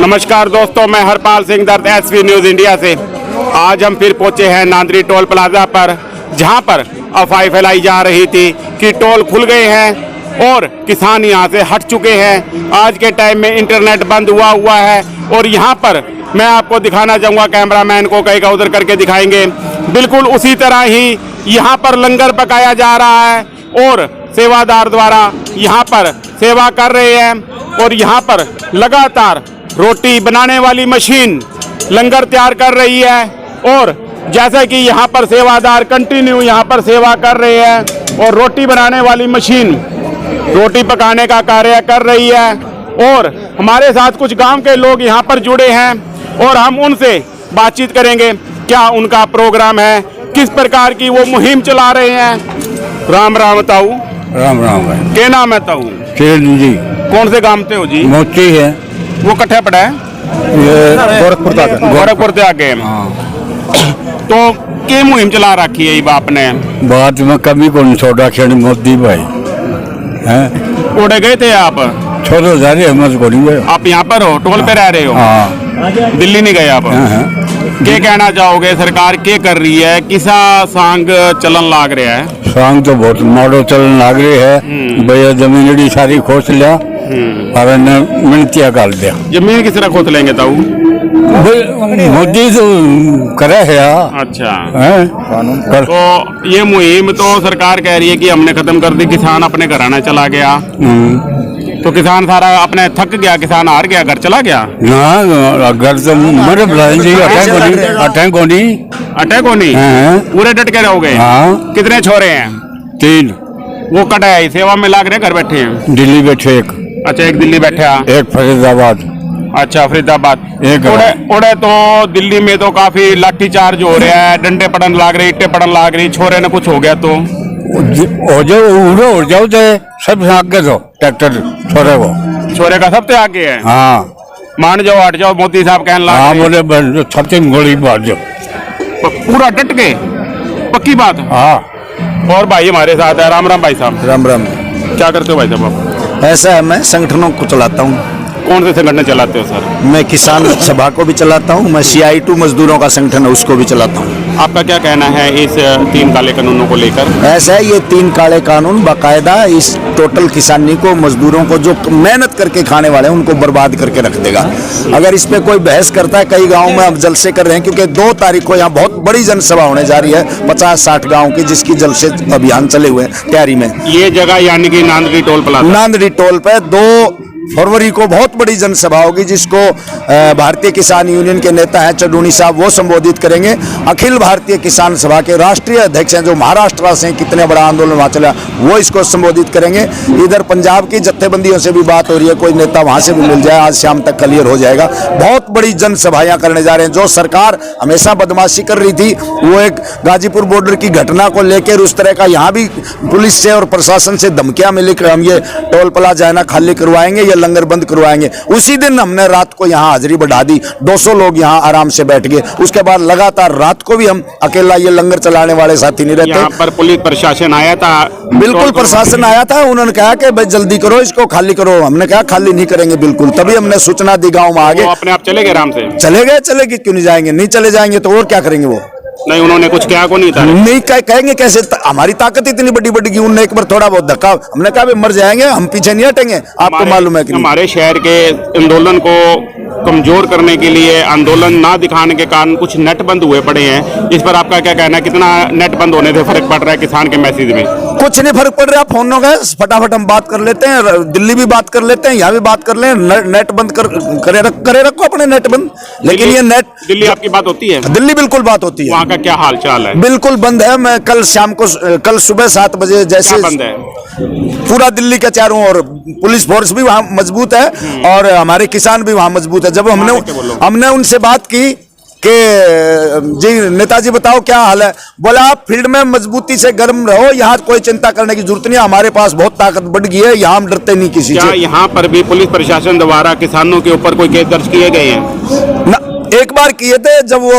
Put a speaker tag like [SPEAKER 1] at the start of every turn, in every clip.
[SPEAKER 1] नमस्कार दोस्तों, मैं हरपाल सिंह दर्द SV न्यूज़ इंडिया से। आज हम फिर पहुंचे हैं नांदरी टोल प्लाजा पर, जहां पर अफवाह फैलाई जा रही थी कि टोल खुल गए हैं और किसान यहां से हट चुके हैं। आज के टाइम में इंटरनेट बंद हुआ है और यहां पर मैं आपको दिखाना चाहूँगा, कैमरामैन को कहीं का उधर करके दिखाएंगे। बिल्कुल उसी तरह ही यहाँ पर लंगर पकाया जा रहा है और सेवादार द्वारा यहाँ पर सेवा कर रहे हैं और यहाँ पर लगातार रोटी बनाने वाली मशीन लंगर तैयार कर रही है। और जैसे कि यहाँ पर सेवादार कंटिन्यू यहाँ पर सेवा कर रहे हैं और रोटी बनाने वाली मशीन रोटी पकाने का कार्य कर रही है। और हमारे साथ कुछ गांव के लोग यहाँ पर जुड़े हैं और हम उनसे बातचीत करेंगे, क्या उनका प्रोग्राम है, किस प्रकार की वो मुहिम चला रहे हैं। राम राम ताऊ।
[SPEAKER 2] राम राम भाई।
[SPEAKER 1] क्या नाम है ताऊ?
[SPEAKER 2] किरण जी।
[SPEAKER 1] कौन से गांव से हो जी?
[SPEAKER 2] मोची है।
[SPEAKER 1] वो कट्ठे पड़ा है?
[SPEAKER 2] ये
[SPEAKER 1] गोरखपुर से आगे। तो क्या मुहिम चला रखी है ये बाप ने?
[SPEAKER 2] बात में कभी को छोटा क्षण मोदी भाई हैं।
[SPEAKER 1] उड़े गए थे आप?
[SPEAKER 2] छोड़ो जा रहे मत गए।
[SPEAKER 1] आप यहाँ पर हो, टोल पे रह रहे हो?
[SPEAKER 2] हाँ।
[SPEAKER 1] दिल्ली नहीं गए आप? क्या कहना चाहोगे, सरकार क्या कर रही है? किसा सांग चलन लाग रहा है?
[SPEAKER 2] सांग तो बहुत माड़ो चलन लाग रही है भैया। जमीन सारी खोस लिया और मिनतिया कर दिया।
[SPEAKER 1] जमीन किस तरह खोद लेंगे ताऊ?
[SPEAKER 2] मोदी तो करे है।
[SPEAKER 1] अच्छा
[SPEAKER 2] है?
[SPEAKER 1] तो ये मुहिम तो सरकार कह रही है कि हमने खत्म कर दी, किसान अपने घराना चला गया। तो किसान सारा अपने थक गया, किसान हार गया, घर चला गया
[SPEAKER 2] ना। घर तो मरे अटैक होनी
[SPEAKER 1] पूरे डट के रहोगे।
[SPEAKER 2] हाँ।
[SPEAKER 1] कितने छोरे हैं?
[SPEAKER 2] 3।
[SPEAKER 1] वो कटा है सेवा में लाग रहे, घर बैठे हैं?
[SPEAKER 2] दिल्ली बैठे एक।
[SPEAKER 1] अच्छा, एक दिल्ली बैठा,
[SPEAKER 2] एक फरीदाबाद।
[SPEAKER 1] अच्छा, फरीदाबाद।
[SPEAKER 2] एक
[SPEAKER 1] उड़े तो दिल्ली में तो काफी लाठी चार्ज हो रहा है, डंडे पड़न लाग रही, इट्टे पड़न लाग रही। छोरे ने कुछ हो गया तो
[SPEAKER 2] हो जाओ सब आगे दो ट्रैक्टर छोरे को।
[SPEAKER 1] छोरे का सबसे आगे है।
[SPEAKER 2] हाँ।
[SPEAKER 1] मान जाओ, हट जाओ, मोदी साहब कहने लगे।
[SPEAKER 2] हाँ बोले छत्ती में गोली मार दो।
[SPEAKER 1] पूरा डट के, पक्की बात।
[SPEAKER 2] हाँ।
[SPEAKER 1] और भाई हमारे साथ है, राम राम भाई साहब।
[SPEAKER 3] राम राम।
[SPEAKER 1] क्या करते हो भाई साहब आप?
[SPEAKER 3] ऐसा है, मैं संगठनों को चलाता हूँ।
[SPEAKER 1] कौन से संगठन चलाते हो सर?
[SPEAKER 3] मैं किसान सभा को भी चलाता हूँ, मैं CI2 मजदूरों का संगठन है उसको भी चलाता हूँ।
[SPEAKER 1] आपका क्या कहना है इस 3 काले कानूनों को लेकर?
[SPEAKER 3] ऐसा है, ये 3 काले कानून बाकायदा इस टोटल किसानी को, मजदूरों को जो मेहनत करके खाने वाले हैं उनको बर्बाद करके रख देगा। अगर इस पे कोई बहस करता है, कई गाँव में अब जलसे कर रहे हैं क्योंकि 2 तारीख को यहाँ बहुत बड़ी जनसभा होने जा रही है 50-60 गाँव की, जिसकी जलसे अभियान चले हुए हैं तैयारी में।
[SPEAKER 1] ये जगह यानी कि Nandri toll plaza,
[SPEAKER 3] Nandri toll पे 2 फरवरी को बहुत बड़ी जनसभा होगी, जिसको भारतीय किसान यूनियन के नेता हैं चडूनी साहब, वो संबोधित करेंगे। अखिल भारतीय किसान सभा के राष्ट्रीय अध्यक्ष हैं जो महाराष्ट्र से हैं, कितने बड़ा आंदोलन वहाँ चला, वो इसको संबोधित करेंगे। इधर पंजाब की जत्थेबंदियों से भी बात हो रही है, कोई नेता वहाँ से भी मिल जाए, आज शाम तक क्लियर हो जाएगा। बहुत बड़ी जनसभाएं करने जा रहे हैं। जो सरकार हमेशा बदमाशी कर रही थी, वो एक गाजीपुर बॉर्डर की घटना को लेकर उस तरह का यहाँ भी पुलिस से और प्रशासन से धमकियां मिली कि हम ये टोल प्लाजा है ना खाली करवाएंगे, लंगर बंद करवाएंगे। उसी दिन हमने रात को यहाँ हाजिरी बढ़ा दी, 200 लोग यहाँ आराम से बैठ गए। उसके बाद लगातार रात को भी हम अकेला, ये लंगर चलाने वाले साथी नहीं रहते।
[SPEAKER 1] यहाँ पर पुलिस प्रशासन आया था?
[SPEAKER 3] बिल्कुल प्रशासन आया था, उन्होंने कहा कि भाई जल्दी करो, इसको खाली करो। हमने कहा खाली नहीं करेंगे बिल्कुल, तभी हमने सूचना दी गाँव में। आगे
[SPEAKER 1] अपने आप चले गए आराम से?
[SPEAKER 3] चले गए, क्यों नहीं जाएंगे? नहीं चले जाएंगे तो और क्या करेंगे वो?
[SPEAKER 1] नहीं, उन्होंने कुछ कहा को नहीं था?
[SPEAKER 3] नहीं कहेंगे कैसे? हमारी ताकत इतनी बड़ी बड़ी की, उन्होंने एक बार थोड़ा बहुत धक्का, हमने कहा मर जाएंगे, हम पीछे नहीं हटेंगे। आपको मालूम है कि
[SPEAKER 1] हमारे शहर के आंदोलन को कमजोर करने के लिए, आंदोलन ना दिखाने के कारण कुछ नेट बंद हुए पड़े हैं। इस पर आपका क्या कहना है? कितना नेट बंद होने से फर्क पड़ रहा है किसान के मैसेज में?
[SPEAKER 3] कुछ नहीं फर्क पड़ रहा, फोन हो गए, फटाफट हम बात कर लेते हैं, दिल्ली भी बात कर लेते हैं, यहाँ भी बात कर लें। नेट बंद करे रखो अपने नेट बंद। लेकिन ये नेट
[SPEAKER 1] दिल्ली आपकी बात होती है?
[SPEAKER 3] दिल्ली बिल्कुल बात होती है।
[SPEAKER 1] वहाँ का क्या हाल चाल है?
[SPEAKER 3] बिल्कुल बंद है। मैं कल शाम को, कल सुबह 7 बजे जैसे
[SPEAKER 1] बंद है
[SPEAKER 3] पूरा दिल्ली के चारों ओर। पुलिस फोर्स भी वहाँ मजबूत है और हमारे किसान भी वहाँ मजबूत है। जब हमने उनसे बात की कि जी नेताजी बताओ क्या हाल है, बोला आप फील्ड में मजबूती से गर्म रहो, यहाँ कोई चिंता करने की जरूरत नहीं, हमारे पास बहुत ताकत बढ़ गई है, यहाँ हम डरते नहीं किसी से।
[SPEAKER 1] यहाँ पर भी पुलिस प्रशासन द्वारा किसानों के ऊपर कोई केस दर्ज किए गए हैं?
[SPEAKER 3] एक बार किए थे जब वो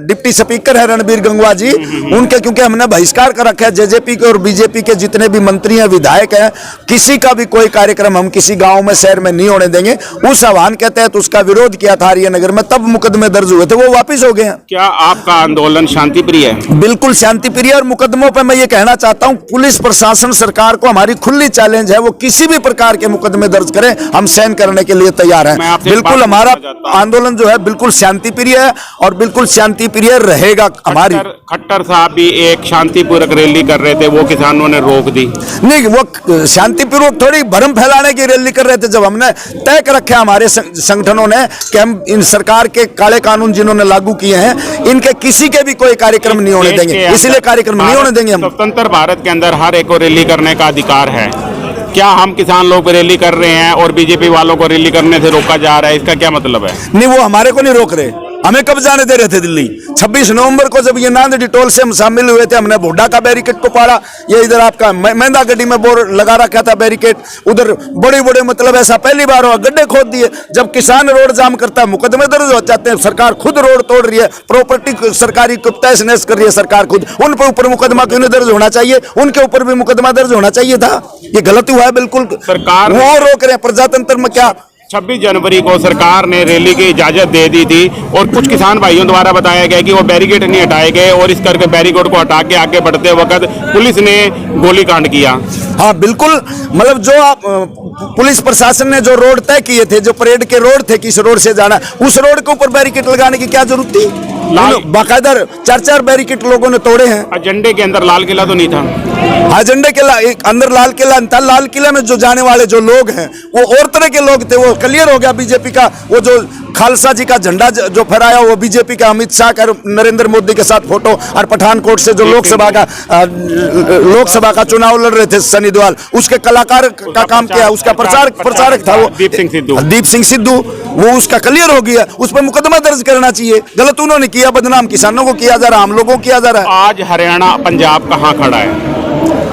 [SPEAKER 3] डिप्टी स्पीकर है रणबीर गंगवा जी, उनके, क्योंकि हमने बहिष्कार कर रखा है जेजेपी के और बीजेपी के जितने भी मंत्री हैं, विधायक हैं, किसी का भी कोई कार्यक्रम हम किसी गांव में शहर में नहीं होने देंगे। उस आह्वान के तहत उसका विरोध किया था आर्य नगर में, तब मुकदमे दर्ज हुए थे, वो वापिस हो गए हैं।
[SPEAKER 1] क्या आपका आंदोलन शांति प्रिय है?
[SPEAKER 3] बिल्कुल शांति प्रिय। और मुकदमों पर मैं ये कहना चाहता हूं, पुलिस प्रशासन सरकार को हमारी खुली चैलेंज है, वो किसी भी प्रकार के मुकदमे दर्ज करें, हम सहन करने के लिए तैयार हैं। बिल्कुल हमारा आंदोलन जो है बिल्कुल शांति प्रिय है और बिल्कुल शांति प्रिय रहेगा। हमारी
[SPEAKER 1] खट्टर साहब भी एक शांतिपूर्वक रैली कर रहे थे, वो किसानों ने रोक दी।
[SPEAKER 3] नहीं, वो शांतिपूर्वक थोड़ी भरम फैलाने की रैली कर रहे थे। जब हमने तय कर रखे हमारे संगठनों ने कि हम इन सरकार के काले कानून जिन्होंने लागू किए हैं, इनके किसी के भी कोई कार्यक्रम नहीं होने देंगे, इसीलिए कार्यक्रम नहीं होने देंगे हम।
[SPEAKER 1] स्वतंत्र भारत के अंदर हर एक को रैली करने का अधिकार है। क्या हम किसान लोग रैली कर रहे हैं और बीजेपी वालों को रैली करने से रोका जा रहा है, इसका क्या मतलब है?
[SPEAKER 3] नहीं, वो हमारे को नहीं रोक रहे, हमें कब जाने दे रहे थे दिल्ली। 26 नवंबर को जब ये नांदेड़ टोल से हम शामिल हुए थे, हमने भोडा का बैरिकेड को पाड़ा, ये इधर आपका मेहंदा गड्डी में बोर्ड लगा रखा था बैरिकेड, उधर बड़े बड़े, मतलब ऐसा पहली बार हुआ, गड्ढे खोद दिए। जब किसान रोड जाम करता है, मुकदमे दर्ज हो जाते हैं। सरकार खुद रोड तोड़ रही है, प्रॉपर्टी सरकारी तहस नहस कर रही है सरकार खुद, उन पर ऊपर मुकदमा क्यों नहीं दर्ज होना चाहिए? उनके ऊपर भी मुकदमा दर्ज होना चाहिए था। ये गलत हुआ है बिल्कुल,
[SPEAKER 1] सरकार
[SPEAKER 3] वो रोक रहे हैं। प्रजातंत्र में क्या
[SPEAKER 1] 26 जनवरी को सरकार ने रैली की इजाजत दे दी थी और कुछ किसान भाइयों द्वारा बताया गया कि वो बैरिकेड नहीं हटाए गए और इस करके बैरिकेड को हटा के आगे बढ़ते वक्त पुलिस ने गोलीकांड किया।
[SPEAKER 3] हाँ बिल्कुल, मतलब जो आप पुलिस प्रशासन ने जो रोड तय किए थे, जो परेड के रोड थे, किस रोड से जाना, उस रोड के ऊपर बैरिकेड लगाने की क्या जरूरत थी? बाकायदा 4-4 बैरिकेड लोगों ने तोड़े हैं।
[SPEAKER 1] एजेंडे के अंदर लाल किला तो नहीं था?
[SPEAKER 3] एजेंडे के अंदर लाल किला था। लाल किला में जो जाने वाले जो लोग हैं वो और तरह के लोग थे। वो क्लियर हो गया बीजेपी का, वो जो खालसा जी का झंडा जो फहराया वो बीजेपी का, अमित शाह का, नरेंद्र मोदी के साथ फोटो, और पठानकोट से जो लोकसभा का चुनाव लड़ रहे थे सनी देओल, उसके कलाकार का काम किया, उसका प्रचारक था वो दीप सिंह सिद्धू, वो उसका क्लियर हो गया, उस पर मुकदमा दर्ज करना चाहिए। गलत उन्होंने किया, बदनाम किसानों को किया जा रहा, हम लोगों को किया जा रहा है।
[SPEAKER 1] आज हरियाणा पंजाब कहाँ खड़ा है?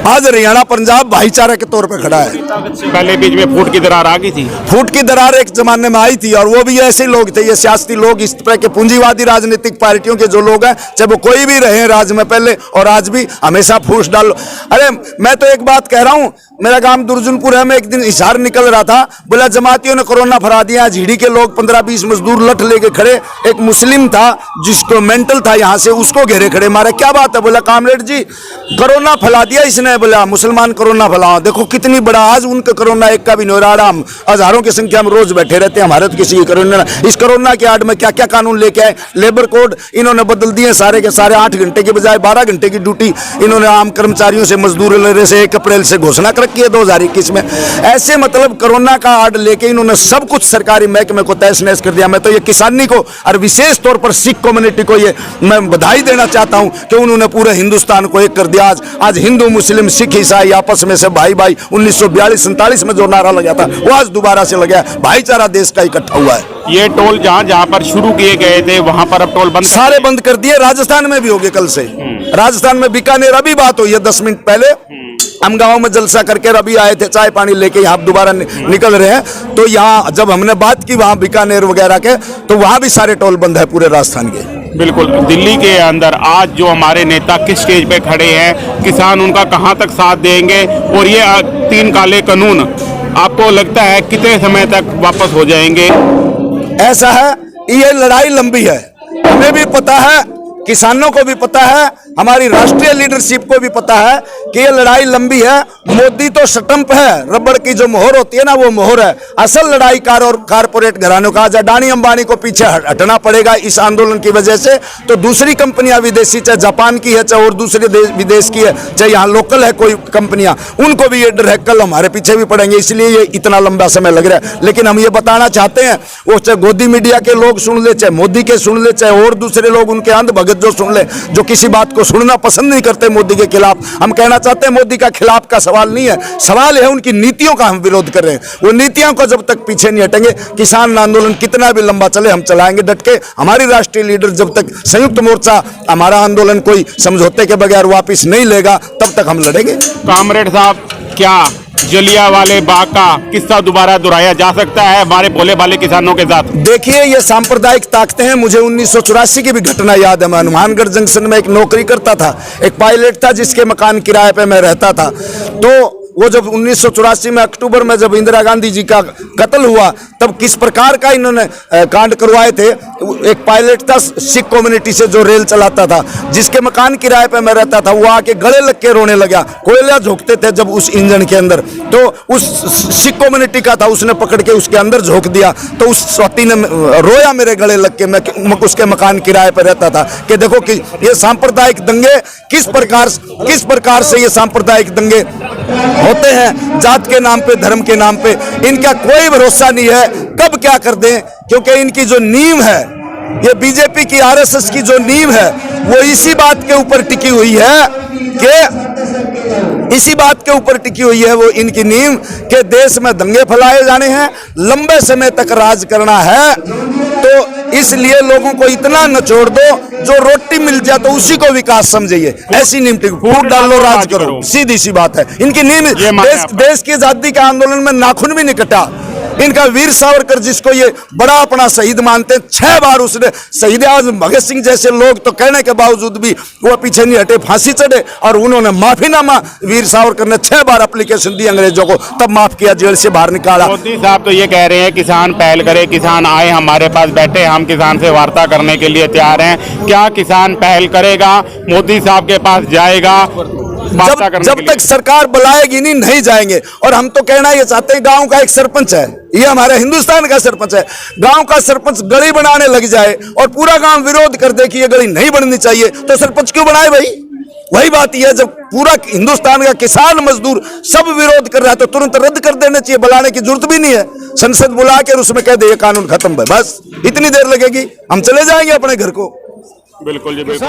[SPEAKER 3] आज हरियाणा पंजाब भाईचारे के तौर पे खड़ा है।
[SPEAKER 1] पहले बीच में फूट की दरार आ गई थी।
[SPEAKER 3] फूट की दरार एक जमाने में आई थी, और वो भी ऐसे लोग थे, ये सियासी लोग, इस तरह के पूंजीवादी राजनीतिक पार्टियों के जो लोग हैं, चाहे वो कोई भी रहे राज्य में पहले और आज भी, हमेशा फूस डालो। अरे मैं तो एक बात कह रहा हूं, मेरा गांव दुर्जनपुर है, मैं एक दिन इशार निकल रहा था, बोला जमातियों ने कोरोना फरा दिया। झीड़ी के लोग 15-20 मजदूर लठ लेके खड़े, एक मुस्लिम था जिसको मेंटल था, यहां से उसको घेरे खड़े, मारे क्या बात है? बोला कामरेड जी कोरोना फैला दिया इसने। बोला मुसलमान कोरोना फैलाओ, देखो कितनी बड़ा, आज उनका कोरोना एक का भी नहीं हो रहा। हम हजारों की संख्या में रोज बैठे रहते हैं, हमारे तो किसी की कोरोना। इस कोरोना के आड़ में क्या क्या कानून लेके आए, लेबर कोड इन्होंने बदल दिए सारे के सारे, 8 घंटे की बजाय 12 घंटे की ड्यूटी इन्होंने आम कर्मचारियों से, मजदूर लेने से 1 अप्रैल से घोषणा कर रखी है 2021 में। ऐसे मतलब कोरोना का आड़ लेके इन्होंने सब कुछ सरकारी महकमे को तहस नहस कर दिया। मैं तो ये किसानी को और विशेष तौर पर सिख कम्युनिटी को ये मैं बधाई देना चाहता हूं कि उन्होंने पूरे हिंदुस्तान को एक कर दिया। आज हिंदू मुस्लिम सिख ईसाई आपस में से भाई भाई, 1942-47 में जो नारा लगा था वो आज दोबारा से लगा, भाईचारा देश का इकट्ठा हुआ है।
[SPEAKER 1] ये टोल जहां पर शुरू किए गए थे वहां पर अब टोल बंद,
[SPEAKER 3] सारे बंद कर दिए। राजस्थान में भी हो गए कल से, राजस्थान में बीकानेर अभी बात हुई है 10 मिनट पहले, हम गांव में जलसा करके अभी आए थे, चाय पानी लेके यहाँ दोबारा निकल रहे हैं। तो यहाँ जब हमने बात की वहां बीकानेर वगैरह के, तो वहां भी सारे टोल बंद है पूरे राजस्थान के।
[SPEAKER 1] बिल्कुल, दिल्ली के अंदर आज जो हमारे नेता किस स्टेज पे खड़े हैं, किसान उनका कहां तक साथ देंगे, और ये 3 काले कानून आपको लगता है कितने समय तक वापस हो जाएंगे?
[SPEAKER 3] ऐसा है, ये लड़ाई लंबी है, हमें भी पता है, किसानों को भी पता है, हमारी राष्ट्रीय लीडरशिप को भी पता है कि ये लड़ाई लंबी है। मोदी तो स्टंप है, रबड़ की जो मोहर होती है ना वो मोहर है। असल लड़ाई कारपोरेट घरानों का, अडानी अंबानी को पीछे हटना पड़ेगा इस आंदोलन की वजह से। तो दूसरी कंपनियां विदेशी, चाहे जापान की है, चाहे और दूसरे विदेश की है, चाहे यहाँ लोकल है कोई कंपनियां, उनको भी ये डर है कल हमारे पीछे भी पड़ेंगे, इसलिए ये इतना लंबा समय लग रहा है। लेकिन हम ये बताना चाहते हैं, वो चाहे गोदी मीडिया के लोग सुन ले, चाहे मोदी के सुन ले, चाहे और दूसरे लोग उनके अंध भगत जो सुन ले, जो किसी बात को सुनना पसंद नहीं करते मोदी के खिलाफ, हम कहना चाहते हैं मोदी का खिलाफ का सवाल नहीं है, सवाल है उनकी नीतियों का हम विरोध कर रहे हैं। वो नीतियों को जब तक पीछे नहीं हटेंगे, किसान आंदोलन कितना भी लंबा चले हम चलाएंगे डट के। हमारी राष्ट्रीय लीडर जब तक संयुक्त मोर्चा हमारा आंदोलन कोई समझौते के बगैर वापिस नहीं लेगा, तब तक हम लड़ेंगे।
[SPEAKER 1] कामरेड साहब, क्या जलियांवाले बाग का किस्सा दोबारा दोहराया जा सकता है हमारे भोले भाले किसानों के साथ?
[SPEAKER 3] देखिए, ये सांप्रदायिक ताकतें हैं। मुझे 1984 की भी घटना याद है। मैं हनुमानगढ़ जंक्शन में एक नौकरी करता था, एक पायलट था जिसके मकान किराए पे मैं रहता था। तो वो जब 1984 में अक्टूबर में जब इंदिरा गांधी जी का कत्ल हुआ, तब किस प्रकार का इन्होंने कांड करवाए थे। एक पायलट था सिख कम्युनिटी से जो रेल चलाता था, जिसके मकान किराए पे मैं रहता था, वो आके गले लग के रोने लगा। कोयला झोंकते थे जब उस इंजन के अंदर, तो उस सिख कम्युनिटी का था, उसने पकड़ के उसके अंदर झोंक दिया। तो उस स्वाति ने रोया मेरे गले लग के। मैं उसके मकान किराए पे रहता था कि देखो कि ये सांप्रदायिक दंगे किस प्रकार से ये सांप्रदायिक दंगे होते हैं, जात के नाम पे, धर्म के नाम पे। इनका कोई भरोसा नहीं है कब क्या कर दें, क्योंकि इनकी जो नींव है, ये बीजेपी की, आरएसएस की जो नींव है, वो इसी बात के ऊपर टिकी हुई है कि वो इनकी नींव के देश में दंगे फैलाए जाने हैं, लंबे समय तक राज करना है। तो इसलिए लोगों को इतना नचोड़ दो, जो रोटी मिल जाए तो उसी को विकास समझिए। ऐसी नींव टिकी, फूट डाल लो, राज करो, सीधी सी बात है। इनकी नींव देश की आजादी के आंदोलन में नाखून भी नहीं कटा। इनका वीर सावरकर, जिसको ये बड़ा अपना शहीद मानते हैं, 6 बार उसने शहीद आजम भगत सिंह जैसे लोग तो कहने के बावजूद भी वो पीछे नहीं हटे, फांसी चढ़े, और उन्होंने माफीनामा, वीर सावरकर ने 6 बार एप्लीकेशन दी अंग्रेजों को, तब माफ किया, जेल से बाहर निकाला।
[SPEAKER 1] मोदी साहब तो ये कह रहे हैं किसान पहल करे, किसान आए हमारे पास बैठे, हम किसान से वार्ता करने के लिए तैयार हैं। क्या किसान पहल करेगा, मोदी साहब के पास जाएगा?
[SPEAKER 3] जब तक सरकार बुलाएगी नहीं जाएंगे। और हम तो कहना ये चाहते हैं, गांव का एक सरपंच है, ये हमारे हिंदुस्तान का सरपंच है, गांव का सरपंच गली बनाने लग जाए और पूरा गांव विरोध कर दे कि ये गली नहीं बननी चाहिए, तो सरपंच क्यों बनाए भाई? वही बात यह है, जब पूरा हिंदुस्तान का किसान मजदूर सब विरोध कर रहा है, तो तुरंत रद्द कर देना चाहिए, बुलाने की जरूरत भी नहीं है। संसद बुला के उसमें कह दे ये कानून खत्म है, बस इतनी देर लगेगी, हम चले जाएंगे अपने घर को।
[SPEAKER 1] बिल्कुल जी, बिल्कुल।